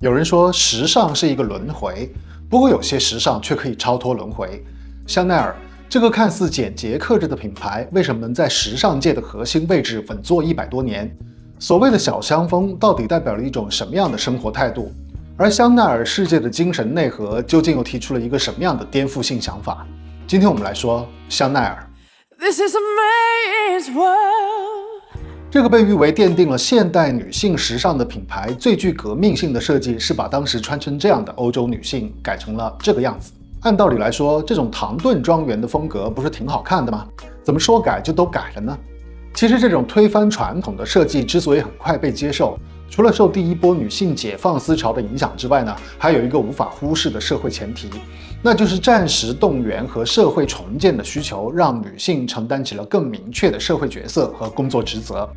有人说时尚是一个轮回，不过有些时尚却可以超脱轮回。香奈儿这个看似简洁克制的品牌，为什么能在时尚界的核心位置稳坐100多年？所谓的小香风到底代表了一种什么样的生活态度？而香奈儿世界的精神内核究竟又提出了一个什么样的颠覆性想法？今天我们来说香奈儿。This is a man's world。这个被誉为奠定了现代女性时尚的品牌最具革命性的设计，是把当时穿成这样的欧洲女性改成了这个样子。按道理来说，这种唐顿庄园的风格不是挺好看的吗？怎么说改就都改了呢？其实这种推翻传统的设计之所以很快被接受，除了受第一波女性解放思潮的影响之外呢，还有一个无法忽视的社会前提，那就是战时动员和社会重建的需求，让女性承担起了更明确的社会角色和工作职责。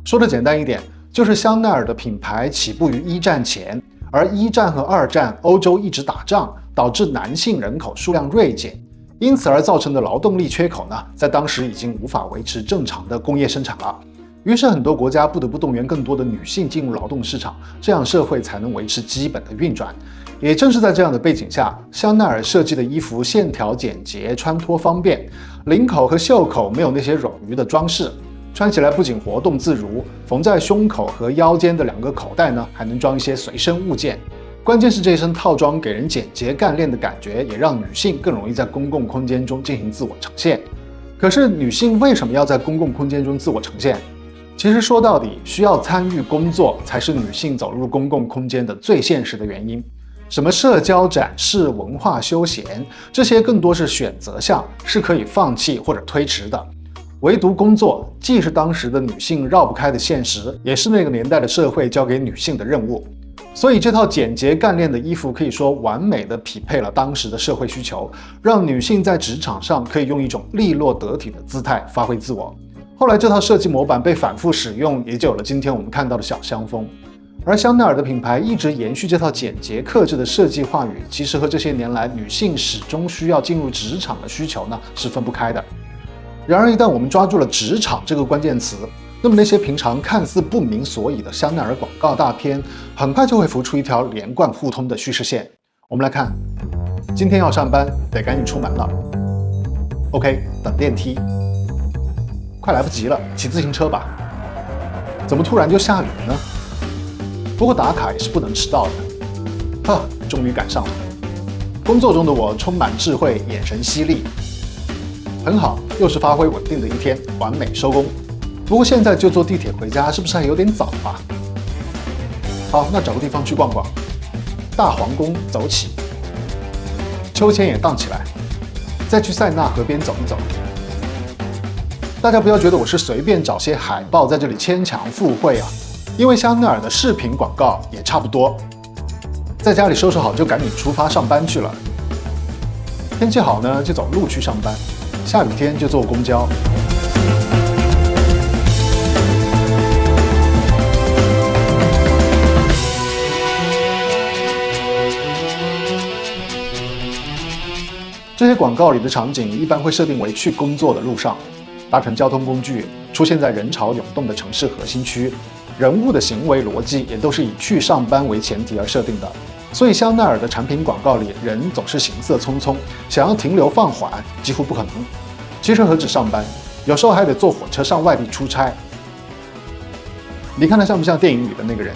说的简单一点，就是香奈儿的品牌起步于1战前，而1战和2战欧洲一直打仗，导致男性人口数量锐减，因此而造成的劳动力缺口呢，在当时已经无法维持正常的工业生产了。于是很多国家不得不动员更多的女性进入劳动市场，这样社会才能维持基本的运转。也正是在这样的背景下，香奈儿设计的衣服线条简洁，穿脱方便，领口和袖口没有那些冗余的装饰，穿起来不仅活动自如，缝在胸口和腰间的2个口袋呢，还能装一些随身物件。关键是这身套装给人简洁干练的感觉，也让女性更容易在公共空间中进行自我呈现。可是女性为什么要在公共空间中自我呈现？其实说到底，需要参与工作才是女性走入公共空间的最现实的原因。什么社交展示、文化休闲，这些更多是选择项，是可以放弃或者推迟的。唯独工作，既是当时的女性绕不开的现实，也是那个年代的社会交给女性的任务。所以这套简洁干练的衣服可以说完美地匹配了当时的社会需求，让女性在职场上可以用一种利落得体的姿态发挥自我。后来这套设计模板被反复使用，也就有了今天我们看到的小香风。而香奈儿的品牌一直延续这套简洁克制的设计话语，其实和这些年来女性始终需要进入职场的需求呢是分不开的。然而一旦我们抓住了职场这个关键词，那么那些平常看似不明所以的香奈儿广告大片，很快就会浮出一条连贯互通的叙事线。我们来看，今天要上班，得赶紧出门了。OK， 等电梯。快来不及了，骑自行车吧。怎么突然就下雨了呢？不过打卡也是不能迟到的。终于赶上了。工作中的我充满智慧，眼神犀利。很好，又是发挥稳定的一天，完美收工。不过现在就坐地铁回家，是不是还有点早啊？好，那找个地方去逛逛。大皇宫走起，秋千也荡起来，再去塞纳河边走一走。大家不要觉得我是随便找些海报在这里牵强附会啊，因为香奈儿的视频广告也差不多。在家里收拾好就赶紧出发上班去了。天气好呢，就走路去上班；下雨天就坐公交。这些广告里的场景一般会设定为去工作的路上，搭乘交通工具，出现在人潮涌动的城市核心区，人物的行为逻辑也都是以去上班为前提而设定的。所以香奈儿的产品广告里，人总是行色匆匆，想要停留放缓几乎不可能。其实何止上班，有时候还得坐火车上外地出差。你看他像不像电影里的那个人？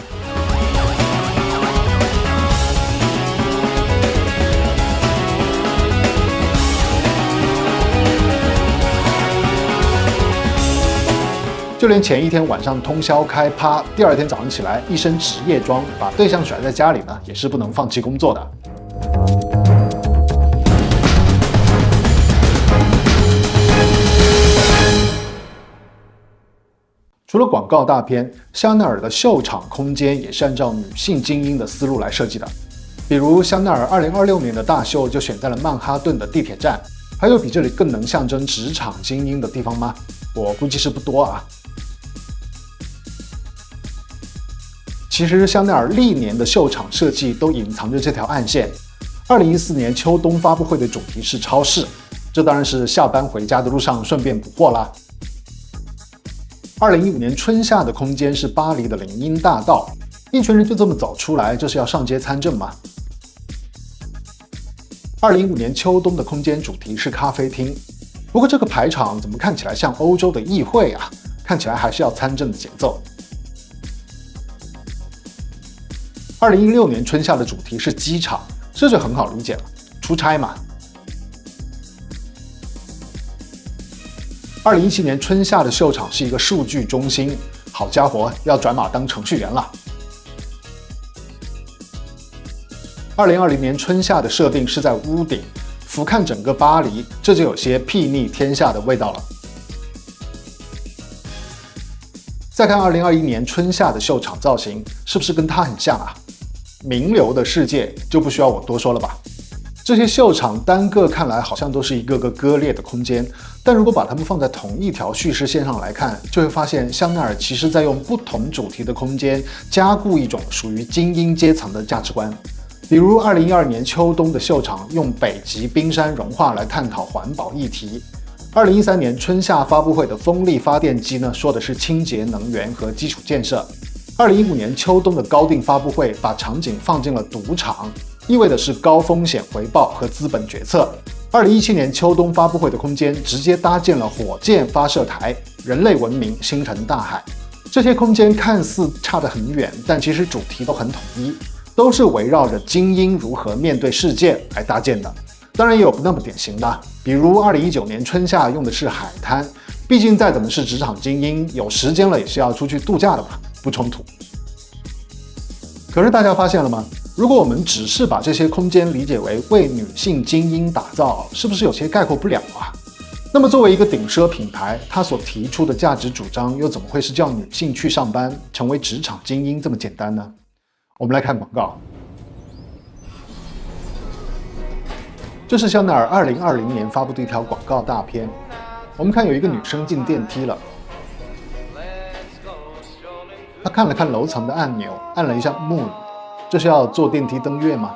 就连前一天晚上通宵开趴，第二天早上起来一身职业装，把对象甩在家里呢，也是不能放弃工作的。除了广告大片，香奈儿的秀场空间也是按照女性精英的思路来设计的。比如香奈儿2026年的大秀就选在了曼哈顿的地铁站，还有比这里更能象征职场精英的地方吗？我估计是不多啊。其实香奈儿历年的秀场设计都隐藏着这条暗线。2014年秋冬发布会的主题是超市，这当然是下班回家的路上顺便补货啦。2015年春夏的空间是巴黎的林荫大道，一群人就这么走出来，这是要上街参政吗？2015年秋冬的空间主题是咖啡厅，不过这个排场怎么看起来像欧洲的议会啊？看起来还是要参政的节奏。2016年春夏的主题是机场，这就很好理解了，出差嘛。2017年春夏的秀场是一个数据中心，好家伙，要转码当程序员了。2020年春夏的设定是在屋顶，俯瞰整个巴黎，这就有些睥睨天下的味道了。再看2021年春夏的秀场造型，是不是跟它很像啊？名流的世界就不需要我多说了吧。这些秀场单个看来好像都是一个个割裂的空间，但如果把它们放在同一条叙事线上来看，就会发现香奈儿其实在用不同主题的空间加固一种属于精英阶层的价值观。比如2012年秋冬的秀场用北极冰山融化来探讨环保议题，2013年春夏发布会的风力发电机呢，说的是清洁能源和基础建设。2015年秋冬的高定发布会把场景放进了赌场，意味的是高风险回报和资本决策。2017年秋冬发布会的空间直接搭建了火箭发射台，人类文明星辰大海。这些空间看似差得很远，但其实主题都很统一，都是围绕着精英如何面对世界来搭建的。当然也有不那么典型的，比如2019年春夏用的是海滩，毕竟再怎么是职场精英，有时间了也是要出去度假的嘛，不冲突。可是大家发现了吗？如果我们只是把这些空间理解为为女性精英打造，是不是有些概括不了啊？那么作为一个顶奢品牌，它所提出的价值主张又怎么会是叫女性去上班，成为职场精英这么简单呢？我们来看广告。这是香奈儿2020年发布的一条广告大片。我们看有一个女生进电梯了，她看了看楼层的按钮，按了一下 Moon， 这是要坐电梯登月吗？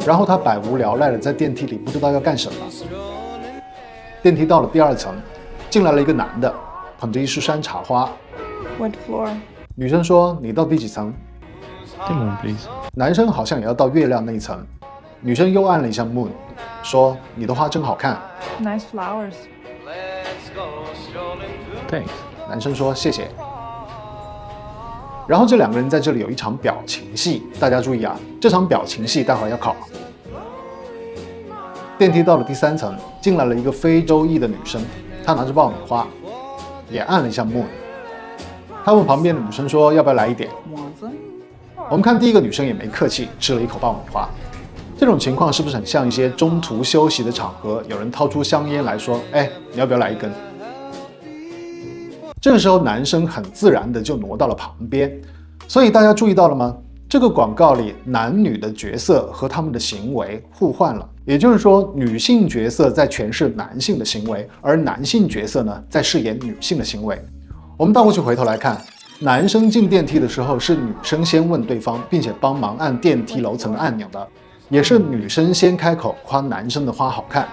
然后她百无聊赖的在电梯里不知道要干什么。电梯到了第2层，进来了一个男的，捧着一束山茶花。What floor? 女生说：“你到第几层？” Dimon, please. 男生好像也要到月亮那一层。女生又按了一下 Moon， 说：“你的花真好看。” Nice flowers. Thanks. 男生说：“谢谢。”然后这两个人在这里有一场表情戏，大家注意啊，这场表情戏待会儿要考。电梯到了第3层，进来了一个非洲裔的女生，她拿着爆米花，也按了一下 Moon。她问旁边的女生说：“要不要来一点？” 我们看第一个女生也没客气，吃了一口爆米花。这种情况是不是很像一些中途休息的场合，有人掏出香烟来说：“哎，你要不要来一根？”这个时候男生很自然的就挪到了旁边。所以大家注意到了吗？这个广告里男女的角色和他们的行为互换了，也就是说女性角色在诠释男性的行为，而男性角色呢在饰演女性的行为。我们倒过去回头来看，男生进电梯的时候是女生先问对方，并且帮忙按电梯楼层的按钮的，也是女生先开口夸男生的花好看。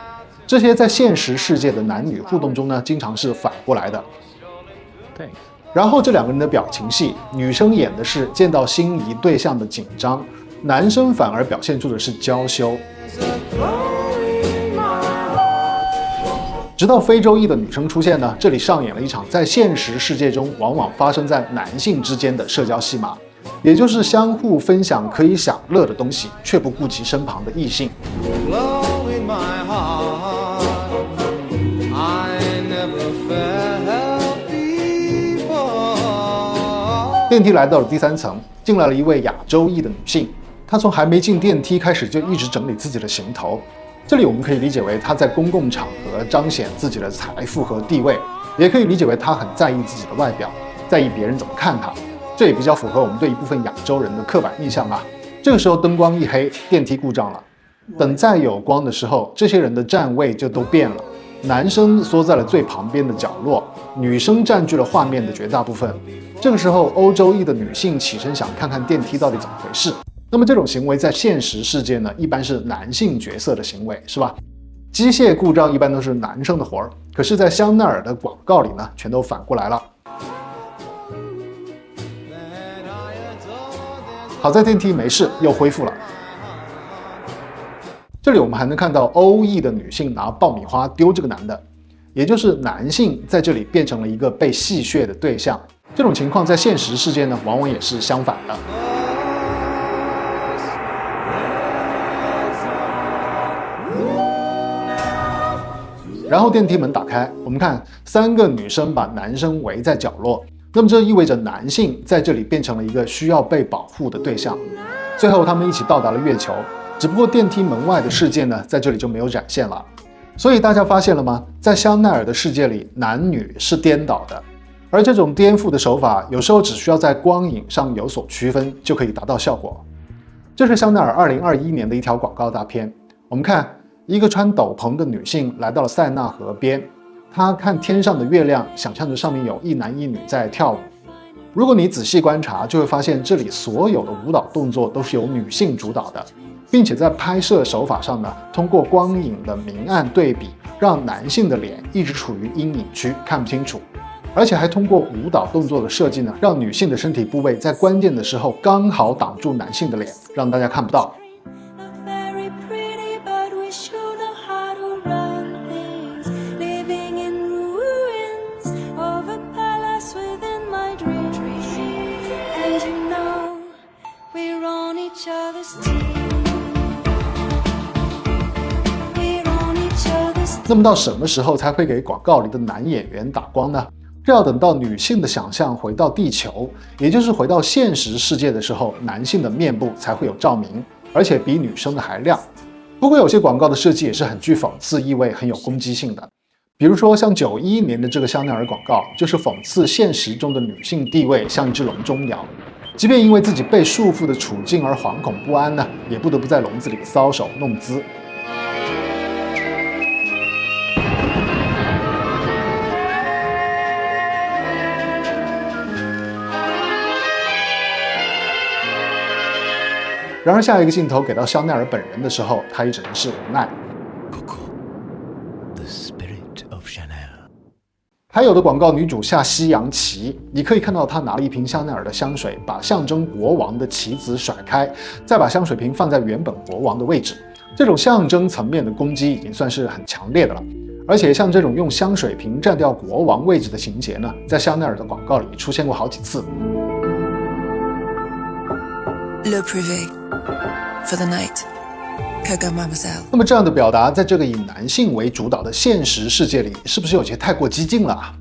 这些在现实世界的男女互动中呢，经常是反过来的。Thanks. 然后这两个人的表情戏，女生演的是见到心仪对象的紧张，男生反而表现出的是娇羞。直到非洲裔的女生出现呢，这里上演了一场在现实世界中往往发生在男性之间的社交戏码，也就是相互分享可以享乐的东西，却不顾及身旁的异性。电梯来到了第3层，进来了一位亚洲裔的女性，她从还没进电梯开始就一直整理自己的行头。这里我们可以理解为她在公共场合彰显自己的财富和地位，也可以理解为她很在意自己的外表，在意别人怎么看她。这也比较符合我们对一部分亚洲人的刻板印象啊。这个时候灯光一黑，电梯故障了。等再有光的时候，这些人的站位就都变了。男生缩在了最旁边的角落，女生占据了画面的绝大部分。这个时候，欧洲裔的女性起身想看看电梯到底怎么回事。那么这种行为在现实世界呢，一般是男性角色的行为，是吧？机械故障一般都是男生的活儿，可是，在香奈儿的广告里呢，全都反过来了。好在电梯没事，又恢复了。这里我们还能看到欧裔的女性拿爆米花丢这个男的，也就是男性在这里变成了一个被戏谑的对象。这种情况在现实世界呢，往往也是相反的。然后电梯门打开，我们看3个女生把男生围在角落，那么这意味着男性在这里变成了一个需要被保护的对象。最后他们一起到达了月球，只不过电梯门外的世界呢，在这里就没有展现了。所以大家发现了吗？在香奈儿的世界里，男女是颠倒的，而这种颠覆的手法，有时候只需要在光影上有所区分，就可以达到效果。这是香奈儿2021年的一条广告大片，我们看。一个穿斗篷的女性来到了塞纳河边，她看天上的月亮，想象着上面有一男一女在跳舞。如果你仔细观察，就会发现这里所有的舞蹈动作都是由女性主导的，并且在拍摄手法上呢，通过光影的明暗对比，让男性的脸一直处于阴影区，看不清楚。而且还通过舞蹈动作的设计呢，让女性的身体部位在关键的时候刚好挡住男性的脸，让大家看不到。那么到什么时候才会给广告里的男演员打光呢？这要等到女性的想象回到地球，也就是回到现实世界的时候，男性的面部才会有照明，而且比女生的还亮。不过有些广告的设计也是很具讽刺意味，很有攻击性的。比如说像91年的这个香奈儿广告，就是讽刺现实中的女性地位像一只笼中鸟，即便因为自己被束缚的处境而惶恐不安呢，也不得不在笼子里搔首弄姿。然而下一个镜头给到香奈儿本人的时候，他也只能是无奈。还有的广告女主下西洋棋，你可以看到她拿了一瓶香奈儿的香水，把象征国王的棋子甩开，再把香水瓶放在原本国王的位置。这种象征层面的攻击已经算是很强烈的了。而且像这种用香水瓶占掉国王位置的情节呢，在香奈儿的广告里出现过好几次。Le privé for the night, Coco Mademoiselle。那么这样的表达，在这个以男性为主导的现实世界里，是不是有些太过激进了啊？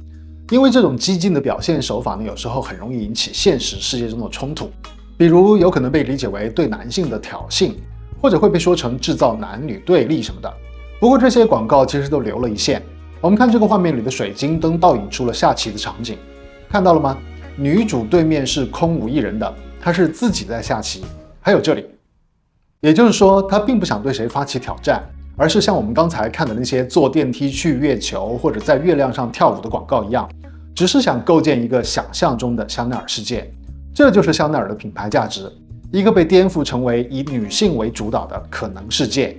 因为这种激进的表现手法呢，有时候很容易引起现实世界中的冲突，比如有可能被理解为对男性的挑衅，或者会被说成制造男女对立什么的。不过这些广告其实都留了一线。我们看这个画面里的水晶灯倒影出了下棋的场景，看到了吗？女主对面是空无一人的，她是自己在下棋。还有这里，也就是说，她并不想对谁发起挑战，而是像我们刚才看的那些坐电梯去月球或者在月亮上跳舞的广告一样，只是想构建一个想象中的香奈儿世界。这就是香奈儿的品牌价值，一个被颠覆成为以女性为主导的可能世界。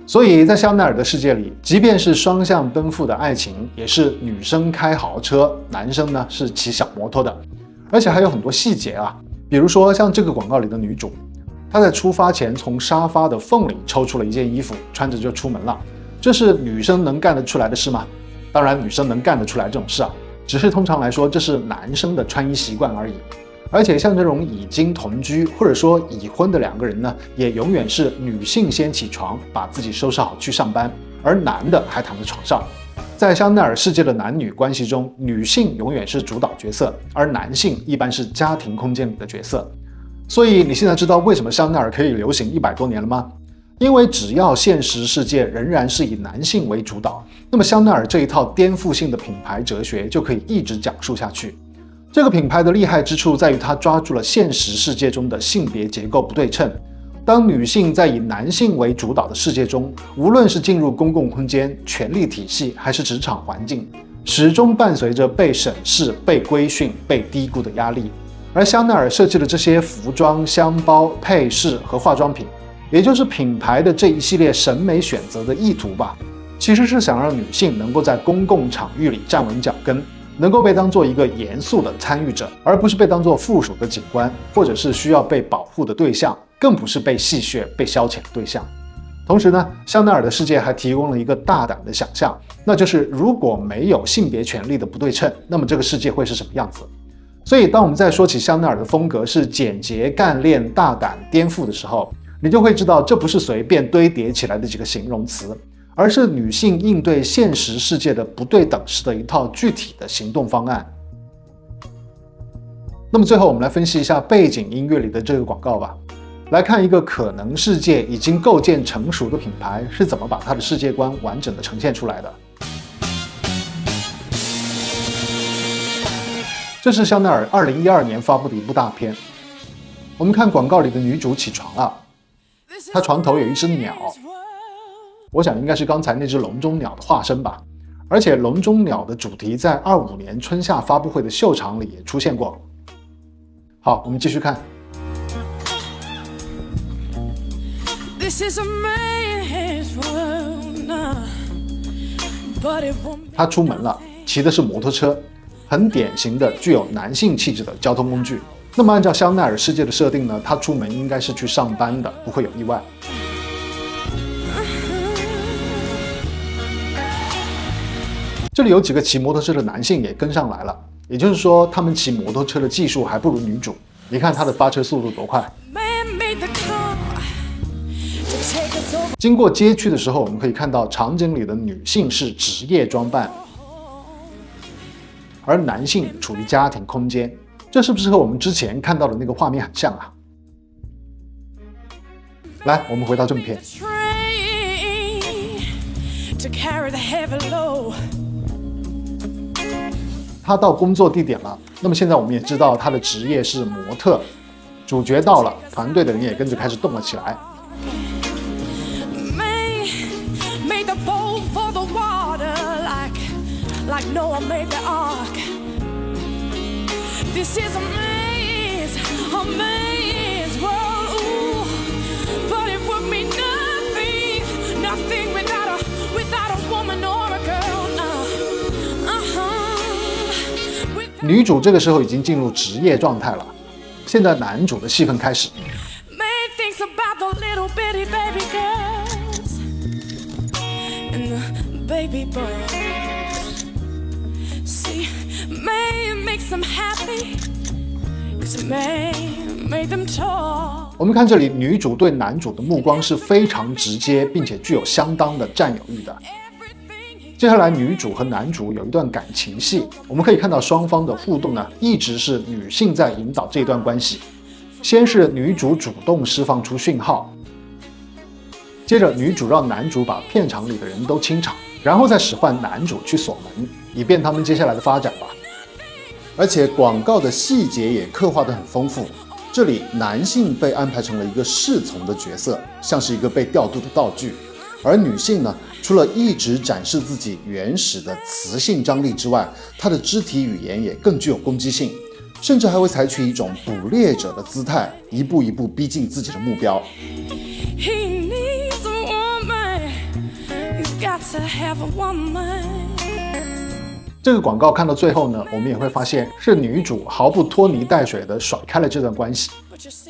所以在香奈儿的世界里，即便是双向奔赴的爱情，也是女生开豪车，男生呢是骑小摩托的。而且还有很多细节啊，比如说像这个广告里的女主，她在出发前从沙发的缝里抽出了一件衣服，穿着就出门了。这是女生能干得出来的事吗？当然女生能干得出来这种事啊，只是通常来说这是男生的穿衣习惯而已。而且像这种已经同居或者说已婚的两个人呢，也永远是女性先起床，把自己收拾好去上班，而男的还躺在床上。在香奈儿世界的男女关系中，女性永远是主导角色，而男性一般是家庭空间里的角色。所以你现在知道为什么香奈儿可以流行100多年了吗？因为只要现实世界仍然是以男性为主导，那么香奈儿这一套颠覆性的品牌哲学就可以一直讲述下去。这个品牌的厉害之处在于它抓住了现实世界中的性别结构不对称。当女性在以男性为主导的世界中，无论是进入公共空间、权力体系还是职场环境，始终伴随着被审视、被规训、被低估的压力。而香奈儿设计的这些服装、箱包、配饰和化妆品，也就是品牌的这一系列审美选择的意图吧，其实是想让女性能够在公共场域里站稳脚跟，能够被当做一个严肃的参与者，而不是被当作附属的景观，或者是需要被保护的对象，更不是被戏谑、被消遣的对象。同时呢，香奈儿的世界还提供了一个大胆的想象，那就是如果没有性别权利的不对称，那么这个世界会是什么样子？所以当我们在说起香奈儿的风格是简洁、干练、大胆、颠覆的时候，你就会知道这不是随便堆叠起来的几个形容词，而是女性应对现实世界的不对等式的一套具体的行动方案。那么最后我们来分析一下背景音乐里的这个广告吧。来看一个可能世界已经构建成熟的品牌是怎么把它的世界观完整的呈现出来的。这是香奈儿2012年发布的一部大片。我们看广告里的女主起床了，她床头有一只鸟，我想应该是刚才那只笼中鸟的化身吧。而且笼中鸟的主题在25年春夏发布会的秀场里也出现过。好，我们继续看。他出门了，骑的是摩托车，很典型的具有男性气质的交通工具。那么按照香奈儿世界的设定呢，他出门应该是去上班的，不会有意外。这里有几个骑摩托车的男性也跟上来了，也就是说他们骑摩托车的技术还不如女主。你看他的发车速度多快。经过街区的时候，我们可以看到场景里的女性是职业装扮，而男性处于家庭空间，这是不是和我们之前看到的那个画面很像啊？来，我们回到正片。他到工作地点了，那么现在我们也知道他的职业是模特。主角到了，团队的人也跟着开始动了起来。女主这个时候已经进入职业状态了，现在男主的戏份开始。我们看这里，女主对男主的目光是非常直接，并且具有相当的占有欲的。接下来，女主和男主有一段感情戏，我们可以看到双方的互动呢，一直是女性在引导这段关系。先是女主主动释放出讯号，接着女主让男主把片场里的人都清场，然后再使唤男主去锁门，以便他们接下来的发展吧。而且广告的细节也刻画得很丰富。这里男性被安排成了一个侍从的角色，像是一个被调度的道具，而女性呢，除了一直展示自己原始的雌性张力之外，她的肢体语言也更具有攻击性，甚至还会采取一种捕猎者的姿态，一步一步逼近自己的目标。这个广告看到最后呢，我们也会发现是女主毫不拖泥带水地甩开了这段关系，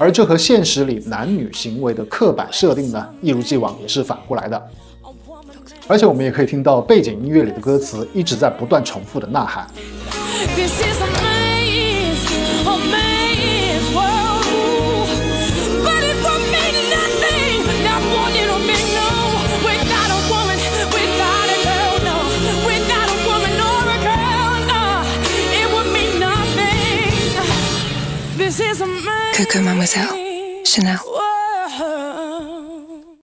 而这和现实里男女行为的刻板设定呢，一如既往也是反过来的。而且我们也可以听到背景音乐里的歌词一直在不断重复的呐喊。Coco Mademoiselle, Chanel.